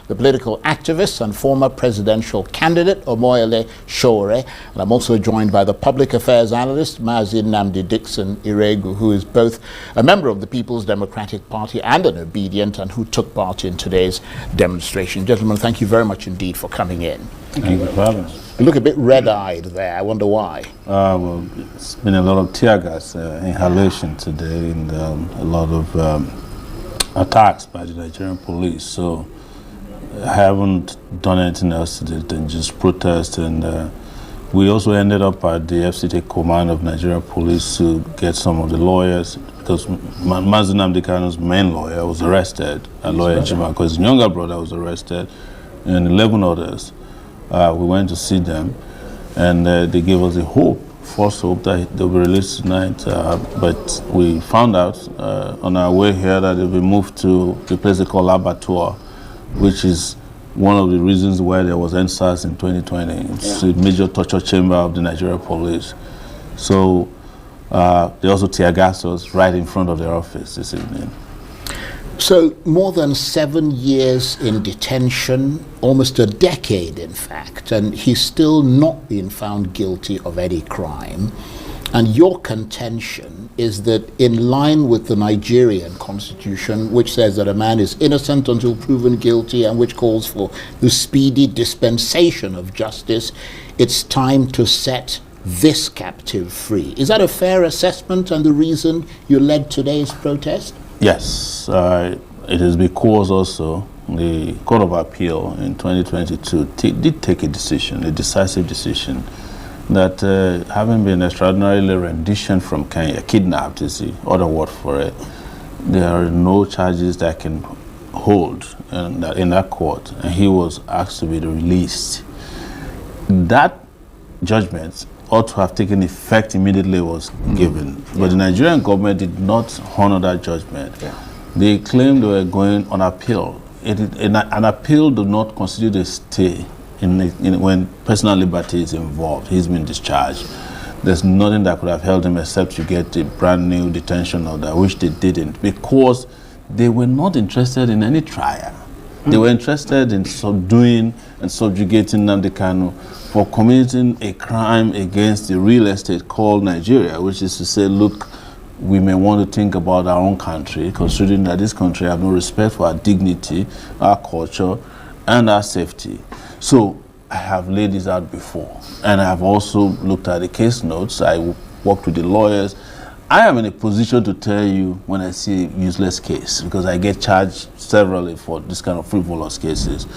the political activist and former presidential candidate, Omoyele Sowore. And I'm also joined by the public affairs analyst, Mazi Nnamdi Dixon Iregu, who is both a member of the People's Democratic Party and an obedient, and who took part in today's demonstration. Gentlemen, thank you very much indeed for coming in. Thank you for having us. You look a bit red-eyed there. I wonder why. Well, it's been a lot of tear gas inhalation today, and a lot of attacks by the Nigerian police. So I haven't done anything else today than just protest. And we also ended up at the FCT command of Nigerian police to get some of the lawyers, because Mazi Nnamdi Kanu's main lawyer was arrested, a lawyer Jima, because his younger brother was arrested, and 11 others. We went to see them, and they gave us a hope, false hope, that they'll be released tonight. But we found out on our way here that they'll be moved to a place they call Abattoir, which is one of the reasons why there was NSAS in 2020. It's a major torture chamber of the Nigerian police. So they also tear gassed us right in front of their office this evening. So more than 7 years in detention, almost a decade in fact, and he's still not been found guilty of any crime. And your contention is that in line with the Nigerian constitution, which says that a man is innocent until proven guilty and which calls for the speedy dispensation of justice, it's time to set this captive free. Is that a fair assessment and the reason you led today's protest? Yes, it is because also the Court of Appeal in 2022 did take a decision, a decisive decision, that having been extraordinarily renditioned from Kenya, kidnapped is the other word for it, there are no charges that can hold in that court, and he was asked to be released. That judgment ought to have taken effect immediately was given. But the Nigerian government did not honor that judgment. They claimed they were going on appeal. An appeal does not constitute a stay when personal liberty is involved. He's been discharged. There's nothing that could have held him except to get a brand new detention order, which they didn't, because they were not interested in any trial. They were interested in subduing and subjugating Nnamdi Kanu for committing a crime against the real estate called Nigeria, which is to say, look, we may want to think about our own country, considering that this country has no respect for our dignity, our culture, and our safety. So I have laid this out before, and I have also looked at the case notes. I worked with the lawyers. I am in a position to tell you when I see a useless case, because I get charged severally for this kind of frivolous cases.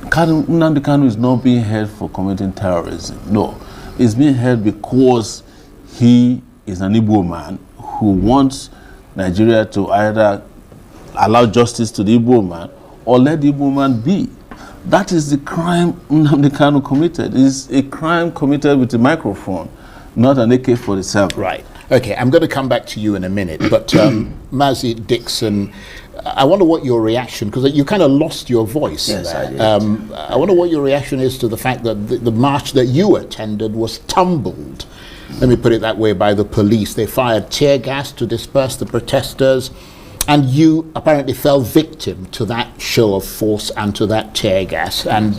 Nnamdi Kanu is not being held for committing terrorism. No, he's being held because he is an Igbo man who wants Nigeria to either allow justice to the Igbo man or let the Igbo man be. That is the crime Nnamdi Kanu committed. It's a crime committed with a microphone, not an AK-47. Right. Okay, I'm going to come back to you in a minute, but Mazi Dixon, I wonder what your reaction, because you kind of lost your voice there. I did. I wonder what your reaction is to the fact that the march that you attended was tumbled, let me put it that way, by the police. They fired tear gas to disperse the protesters, and you apparently fell victim to that show of force and to that tear gas. And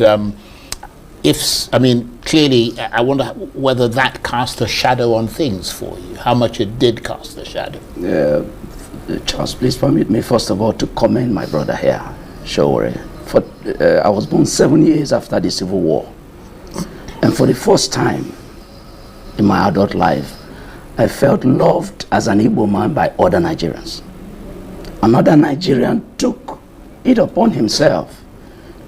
clearly, I wonder whether that cast a shadow on things for you, how much it did cast a shadow. Charles, please permit me first of all to commend my brother here, Sowore. I was born 7 years after the Civil War, and for the first time in my adult life, I felt loved as an Igbo man by other Nigerians. Another Nigerian took it upon himself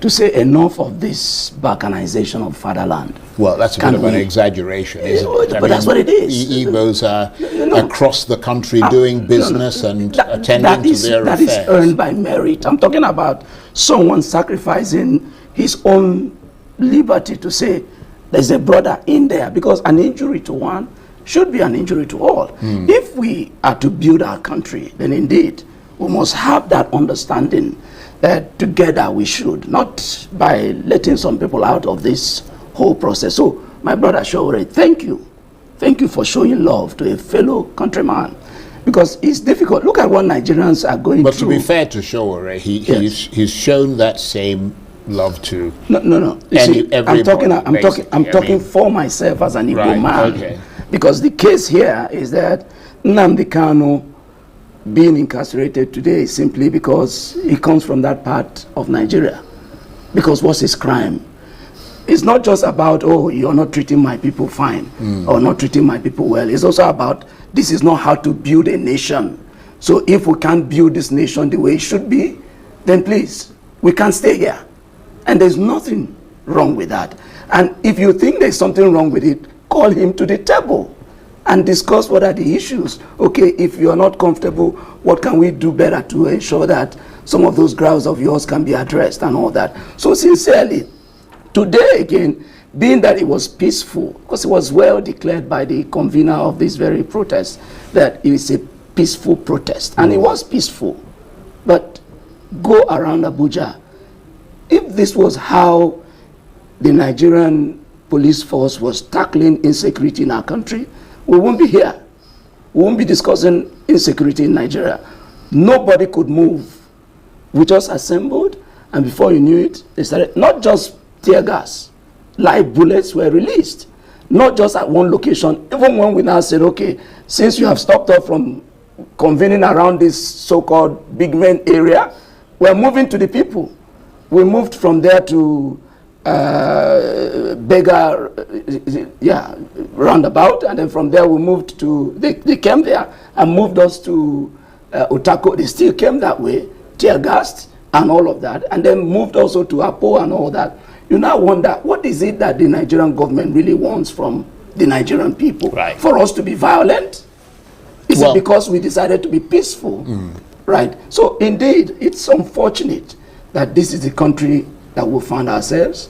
to say enough of this balkanization of fatherland. Well, that's a bit of an exaggeration, isn't it? But that's what it is. Igbos are across the country doing business and attending to their affairs. That is earned by merit. I'm talking about someone sacrificing his own liberty to say there's a brother in there, because an injury to one should be an injury to all. If we are to build our country, then indeed we must have that understanding that together we should, not by letting some people out of this whole process. So, my brother Sowore, thank you. Thank you for showing love to a fellow countryman, because it's difficult. Look at what Nigerians are going through. But to be fair to Sowore, he's shown that same love to. No. You see, I'm talking for myself as an Igbo man. Okay. Because the case here is that Nnamdi Kanu being incarcerated today is simply because he comes from that part of Nigeria. Because what's his crime? It's not just about, oh, you're not treating my people fine or not treating my people well. It's also about, this is not how to build a nation. So if we can't build this nation the way it should be, then please, we can't stay here. And there's nothing wrong with that. And if you think there's something wrong with it, call him to the table and discuss what are the issues. Okay, if you're not comfortable, what can we do better to ensure that some of those grounds of yours can be addressed and all that. So sincerely, today again, being that it was peaceful, because it was well declared by the convener of this very protest that it is a peaceful protest, and it was peaceful. But go around Abuja, if this was how the Nigerian police force was tackling insecurity in our country, we won't be here. We won't be discussing insecurity in Nigeria. Nobody could move. We just assembled, and before you knew it, they started, not just tear gas, live bullets were released, not just at one location. Even when we now said, okay, since you have stopped us from convening around this so-called big men area, we're moving to the people. We moved from there to Bega, roundabout, and then from there we moved to, they came there and moved us to Otako. They still came that way, tear gassed and all of that, and then moved also to Apo and all that. You now wonder, what is it that the Nigerian government really wants from the Nigerian people? Right. For us to be violent? Is it because we decided to be peaceful? Right. So indeed, it's unfortunate that this is the country that we find ourselves,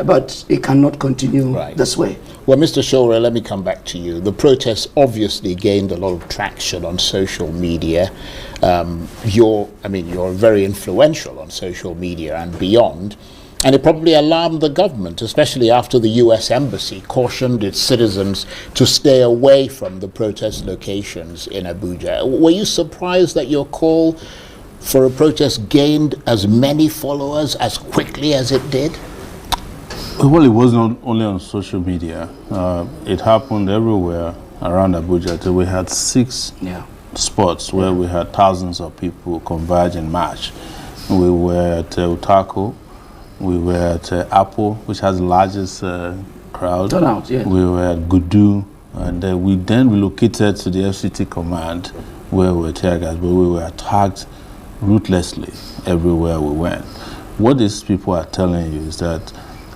but it cannot continue this way. Well, Mr. Sowore, let me come back to you. The protests obviously gained a lot of traction on social media. You're very influential on social media and beyond. And it probably alarmed the government, especially after the US Embassy cautioned its citizens to stay away from the protest locations in Abuja. Were you surprised that your call for a protest gained as many followers as quickly as it did? Well, it wasn't only on social media. It happened everywhere around Abuja. We had 6 spots where we had thousands of people converge in march. We were at Utako. We were at Apple, which has the largest crowd. Turnout, yeah. We were at Gudu, and we then relocated to the FCT command where we were tear gas, but we were attacked ruthlessly everywhere we went. What these people are telling you is that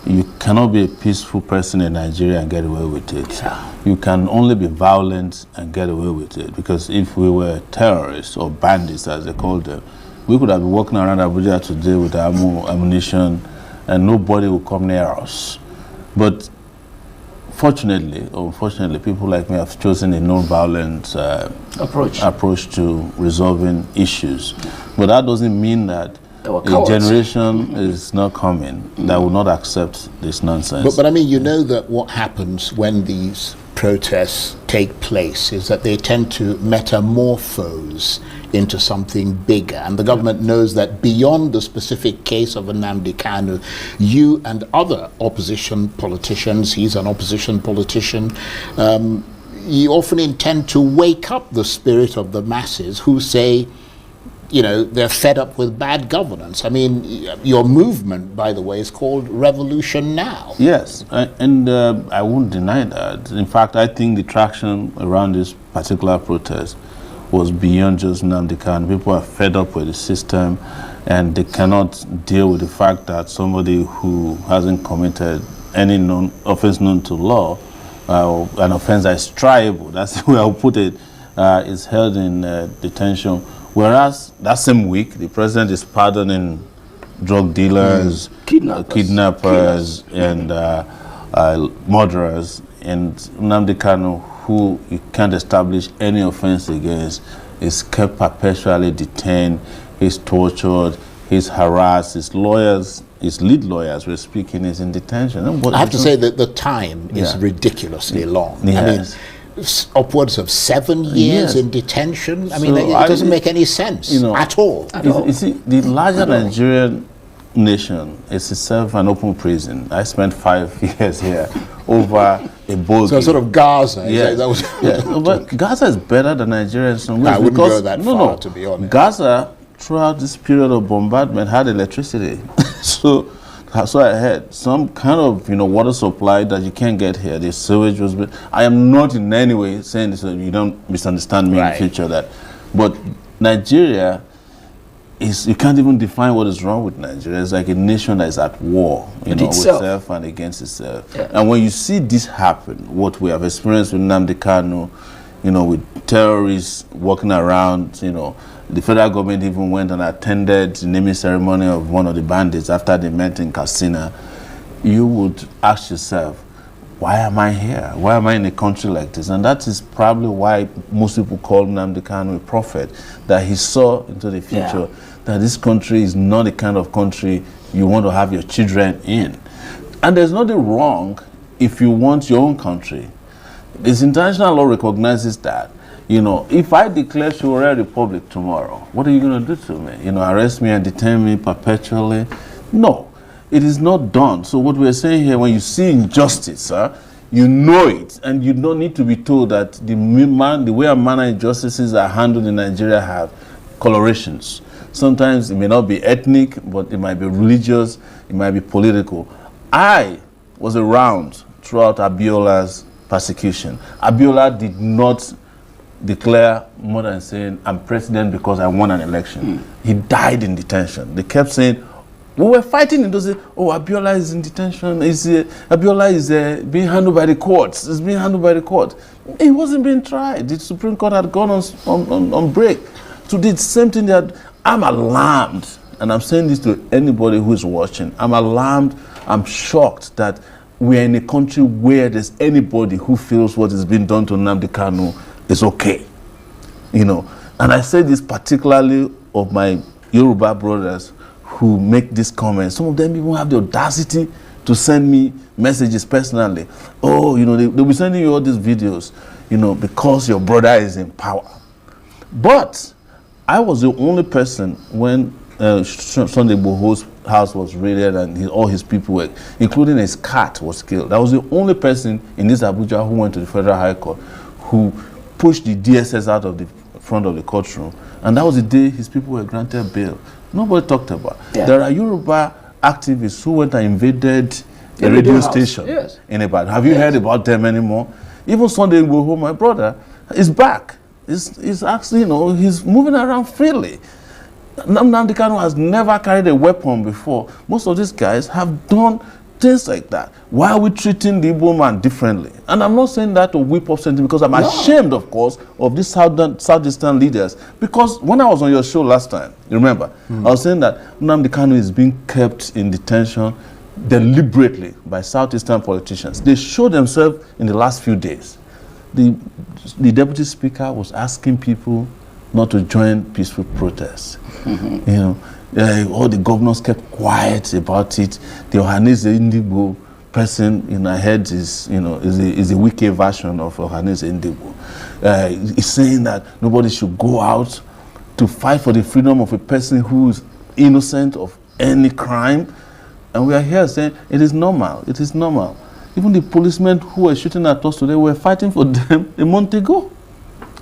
you cannot be a peaceful person in Nigeria and get away with it. Yeah. You can only be violent and get away with it, because if we were terrorists or bandits, as they call them, we could have been walking around Abuja today with ammunition and nobody will come near us. But fortunately or unfortunately, people like me have chosen a non-violent approach to resolving issues. But that doesn't mean that a generation is not coming that will not accept this nonsense. But I mean, you know that what happens when these protests take place is that they tend to metamorphose into something bigger, and the government knows that beyond the specific case of Nnamdi Kanu, you and other opposition politicians, he's an opposition politician, you often intend to wake up the spirit of the masses who say, you know, they're fed up with bad governance. I mean, your movement, by the way, is called Revolution Now. Yes, and I won't deny that. In fact, I think the traction around this particular protest was beyond just Nnamdi Kanu. People are fed up with the system, and they cannot deal with the fact that somebody who hasn't committed any offense known to law, an offense that is triable, that's the way I'll put it, is held in detention. Whereas that same week, the president is pardoning drug dealers, kidnappers and murderers, and Nnamdi Kanu, who you can't establish any offense against, is kept perpetually detained, he's tortured, he's harassed, his lawyers, his lead lawyers were speaking, is in detention. I have to say that the time is ridiculously long. Yes. I mean, upwards of 7 years in detention. I mean, it doesn't make any sense at all. You see, the larger Nigerian nation is itself an open prison. I spent 5 years here over a boat. So sort of Gaza. Yeah, That was but Gaza is better than Nigeria in some ways. I wouldn't because, go that far, to be honest. Gaza, throughout this period of bombardment, had electricity. so I heard some kind of water supply that you can't get here. The sewage was. I am not in any way saying this, so you don't misunderstand me in the future. But Nigeria is, you can't even define what is wrong with Nigeria. It's like a nation that is at war, with itself and against itself. Yeah. And when you see this happen, what we have experienced with Nnamdi Kanu, with terrorists walking around, the federal government even went and attended the naming ceremony of one of the bandits after they met in Katsina, you would ask yourself, why am I here? Why am I in a country like this? And that is probably why most people call Nnamdi Kanu a prophet, that he saw into the future that this country is not the kind of country you want to have your children in. And there's nothing wrong if you want your own country. This international law recognizes that. If I declare Sowore Republic tomorrow, what are you going to do to me? Arrest me and detain me perpetually? No. It is not done. So what we're saying here, when you see injustice, you know it, and you don't need to be told that the way and manner injustices are handled in Nigeria have colorations. Sometimes it may not be ethnic, but it might be religious, it might be political. I was around throughout Abiola's persecution. Abiola did not declare more than saying, I'm president because I won an election. He died in detention. They kept saying, we were fighting and they said, oh, Abiola is in detention. Abiola is being handled by the courts. It's being handled by the court. He wasn't being tried. The Supreme Court had gone on break. So the same thing that I'm alarmed, and I'm saying this to anybody who is watching. I'm alarmed. I'm shocked that we're in a country where there's anybody who feels what is being done to Nnamdi Kanu is okay. And I say this particularly of my Yoruba brothers who make these comments. Some of them even have the audacity to send me messages personally. Oh, they'll be sending you all these videos, because your brother is in power. But I was the only person when Sunday Igboho's house was raided and all his people were, including his cat, was killed. I was the only person in this Abuja who went to the Federal High Court who pushed the DSS out of the front of the courtroom. And that was the day his people were granted bail. Nobody talked about. Yeah. There are Yoruba activists who went and invaded a radio station in Ibadan. Have you heard about them anymore? Even Sunday Igboho, my brother, is back. He's actually, he's moving around freely. Nnamdi Kanu has never carried a weapon before. Most of these guys have done things like that. Why are we treating the Igbo man differently? And I'm not saying that to whip up something, because I'm ashamed, of course, of these Southeastern leaders. Because when I was on your show last time, you remember, I was saying that Nnamdi Kanu is being kept in detention deliberately by Southeastern politicians. They showed themselves in the last few days. The deputy speaker was asking people not to join peaceful protests. All the governors kept quiet about it. The Ohaneze Ndigbo person, I heard is a weaker version of Ohaneze Ndigbo. He's saying that nobody should go out to fight for the freedom of a person who is innocent of any crime. And we are here saying it is normal. It is normal. Even the policemen who were shooting at us today were fighting for them a month ago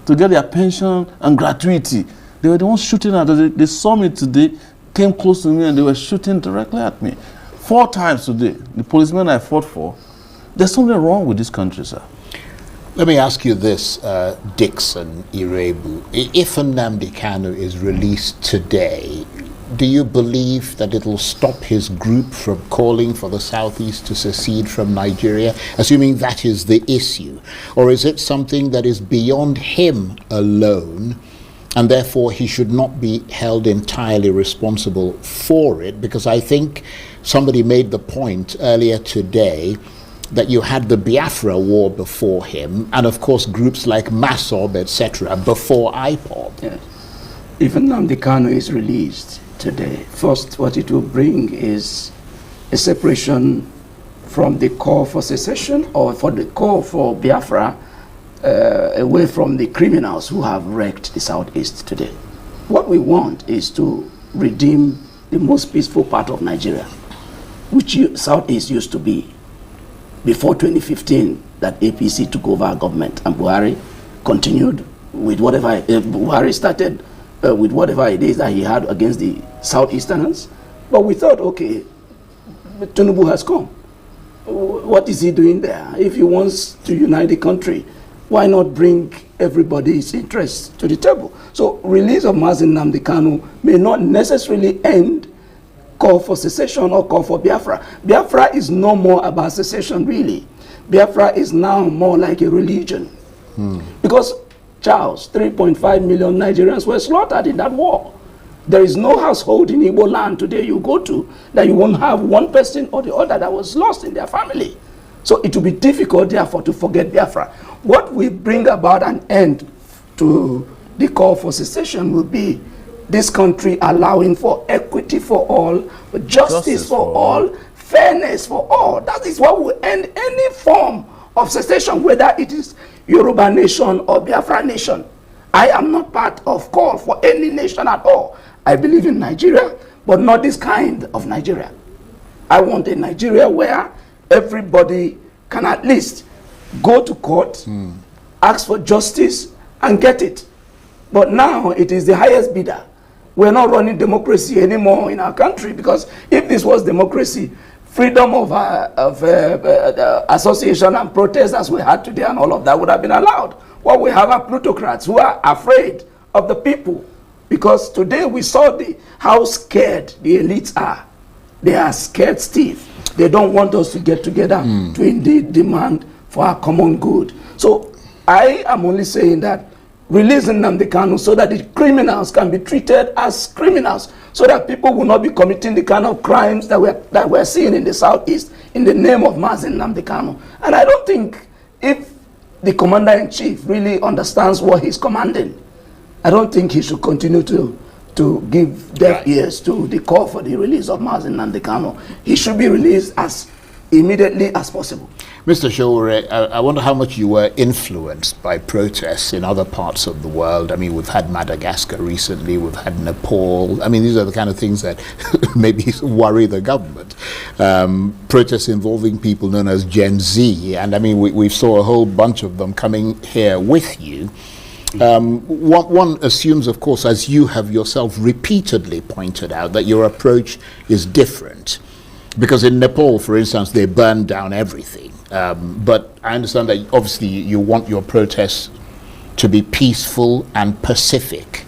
to get their pension and gratuity. They were the ones shooting at us. They saw me today, came close to me, and they were shooting directly at me. 4 times today, the policemen I fought for. There's something wrong with this country, sir. Let me ask you this, Dixon Irebu. If Nnamdi Kanu is released today, do you believe that it will stop his group from calling for the Southeast to secede from Nigeria, assuming that is the issue? Or is it something that is beyond him alone, and therefore he should not be held entirely responsible for it? Because I think somebody made the point earlier today that you had the Biafra war before him, and of course groups like Masob, etc., before IPOB. Yes. If Nnamdi Kanu is released today, first what it will bring is a separation from the call for secession, or for the call for Biafra, away from the criminals who have wrecked the Southeast today. What we want is to redeem the most peaceful part of Nigeria, which Southeast used to be before 2015, that APC took over our government and Buhari continued with whatever, Buhari started with whatever it is that he had against the Southeasterners. But we thought, okay, Tinubu has come. What is he doing there? If he wants to unite the country, why not bring everybody's interests to the table? So release of Mazi Nnamdi Kanu may not necessarily end call for secession or call for Biafra. Biafra is no more about secession, really. Biafra is now more like a religion. Because, Charles, 3.5 million Nigerians were slaughtered in that war. There is no household in Igbo land today you go to that you won't have one person or the other that was lost in their family. So it will be difficult, therefore, to forget Biafra. What will bring about an end to the call for secession will be this country allowing for equity for all, justice for all, fairness for all. That is what will end any form of secession, whether it is Yoruba nation or Biafra nation. I am not part of call for any nation at all. I believe in Nigeria, but not this kind of Nigeria. I want a Nigeria where everybody can at least go to court, ask for justice, and get it. But now it is the highest bidder. We're not running democracy anymore in our country, because if this was democracy, freedom of association and protest as we had today and all of that would have been allowed. What we have are plutocrats who are afraid of the people, because today we saw how scared the elites are. They are scared stiff. They don't want us to get together to indeed demand for our common good. So I am only saying that releasing Nnamdi Kanu so that the criminals can be treated as criminals, so that people will not be committing the kind of crimes that we're seeing in the Southeast in the name of Mazi Nnamdi Kanu. And I don't think, if the commander-in-chief really understands what he's commanding, I don't think he should continue to give deaf ears to the call for the release of Mazi Nnamdi Kanu. He should be released as immediately as possible. Mr. Sowore, I wonder how much you were influenced by protests in other parts of the world. I mean, we've had Madagascar recently, we've had Nepal. I mean, these are the kind of things that maybe worry the government. Protests involving people known as Gen Z, and I mean, we saw a whole bunch of them coming here with you. One assumes, of course, as you have yourself repeatedly pointed out, that your approach is different. Because in Nepal, for instance, they burned down everything. But I understand that obviously you want your protests to be peaceful and pacific.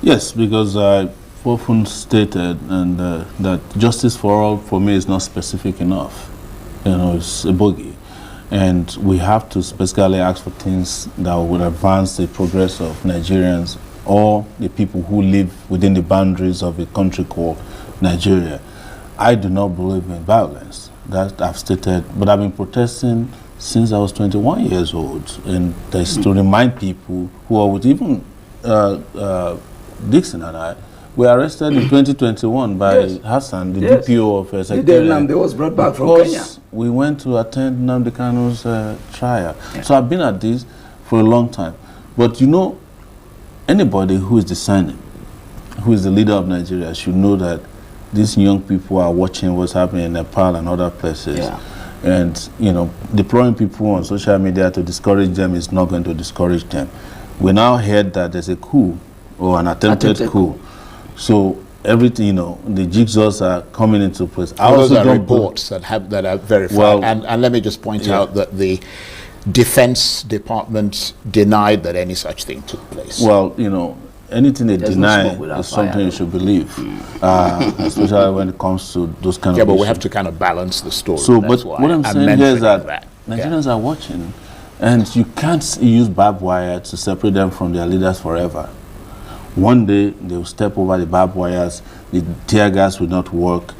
Yes, because I often stated that justice for all, for me, is not specific enough. You know, it's a bogey. And we have to specifically ask for things that would advance the progress of Nigerians or the people who live within the boundaries of a country called Nigeria. I do not believe in violence. That I've stated, but I've been protesting since I was 21 years old, and that's to remind people who are with even Dixon and I were arrested in 2021 by Hassan, the DPO of Secretariat. Nnamdi was brought back from Kenya. We went to attend Nnamdi Kanu's trial. So I've been at this for a long time. But you know, anybody who is discerning, who is the leader of Nigeria, should know that these young people are watching what's happening in Nepal and other places. And, you know, deploying people on social media to discourage them is not going to discourage them. We now heard that there's a coup, or an attempted coup. So everything, you know, the jigsaws are coming into place. Those are reports that are verified. Well, and let me just point out that the Defense Department denied that any such thing took place. Well, you know, anything they deny is something you should believe, especially when it comes to those kind of issues. But we have to kind of balance the story. So, but what I'm saying here is that Nigerians are watching, and you can't use barbed wire to separate them from their leaders forever. One day, they will step over the barbed wires, the tear gas will not work,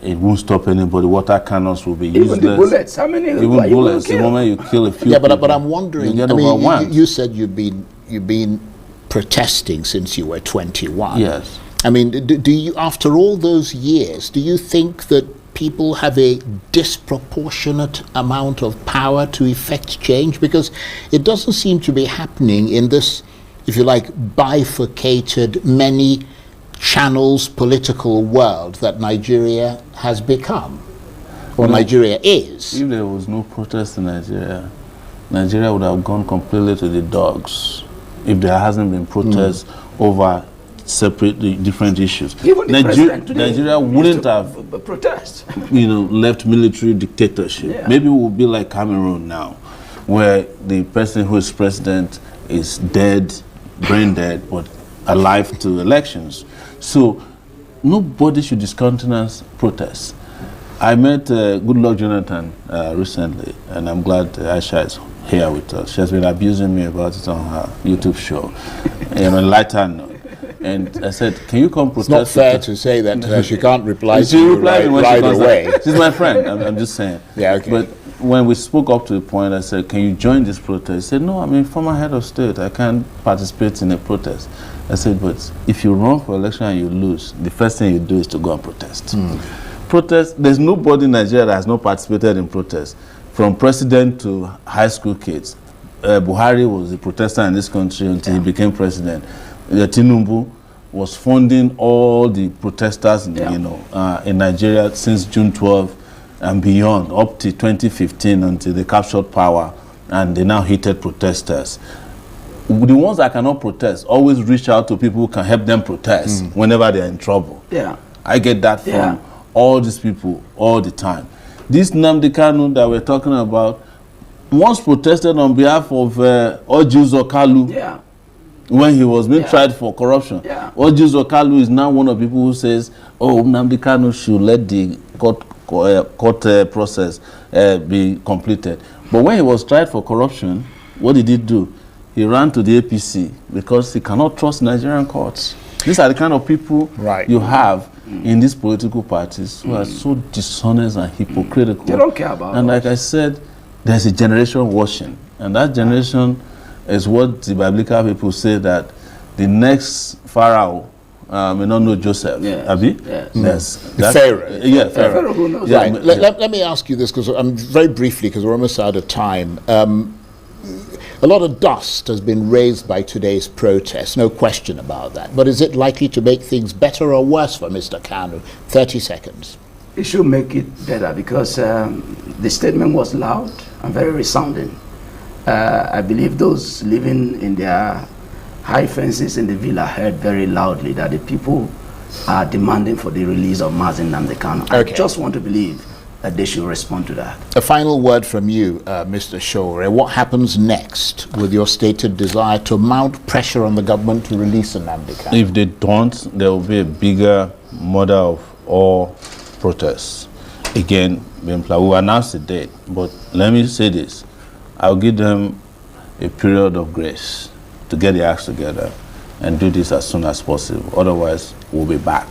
it won't stop anybody, water cannons will be useless. Even the bullets, how many? Even bullets, the moment you kill a few people, but I'm wondering, I mean, you said you've been protesting since you were 21. Yes. I mean, do you, after all those years, do you think that people have a disproportionate amount of power to effect change? Because it doesn't seem to be happening in this, if you like, bifurcated, many channels political world that Nigeria has become, or Nigeria is. If there was no protest in Nigeria, Nigeria would have gone completely to the dogs. If there hasn't been protests over separate different issues, Even the president today Nigeria wouldn't have protest. left military dictatorship. Yeah. Maybe we'll be like Cameroon now, where the person who is president is dead, brain dead, but alive to elections. So nobody should discountenance protests. I met Goodluck Jonathan recently, and I'm glad Aisha is here with us. She has been abusing me about it on her YouTube show, on a lighter note. And I said, can you come protest? It's not fair to say that she can't reply to you right away. She's my friend, I'm just saying. Yeah, okay. But when we spoke up to the point, I said, can you join this protest? He said, no, I'm a former head of state. I can't participate in a protest. I said, but if you run for election and you lose, the first thing you do is to go and protest. Protest, there's nobody in Nigeria that has not participated in protests, from president to high school kids. Buhari was a protester in this country until he became president. Tinubu was funding all the protesters in Nigeria since June 12 and beyond, up to 2015 until they captured power and they now hated protesters. The ones that cannot protest always reach out to people who can help them protest whenever they're in trouble. Yeah. I get that from all these people all the time. This Nnamdi Kanu that we're talking about once protested on behalf of Ojuzo Kalu when he was being tried for corruption. Ojuzo Kalu is now one of the people who says, oh, Nnamdi Kanu should let the court process be completed. But when he was tried for corruption, what did he do? He ran to the APC because he cannot trust Nigerian courts. These are the kind of people you have in these political parties who are so dishonest and hypocritical. They don't care about And like I said, there's a generation washing. And that generation is what the biblical people say that the next Pharaoh may not know Joseph. Abi? Yes. The Pharaoh. Yeah, Pharaoh. Who knows? Right. Let me ask you this, because very briefly, because we're almost out of time. A lot of dust has been raised by today's protest, no question about that. But is it likely to make things better or worse for Mr. Kanu? 30 seconds. It should make it better because the statement was loud and very resounding. I believe those living in their high fences in the villa heard very loudly that the people are demanding for the release of Mazi Nnamdi Kanu. Okay. I just want to believe that they should respond to that. A final word from you, Mr. Sowore. What happens next with your stated desire to mount pressure on the government to release Nnamdi Kanu? If they don't, there will be a bigger murder of all protests. Again, we will announce the date, but let me say this. I'll give them a period of grace to get their acts together and do this as soon as possible. Otherwise, we'll be back.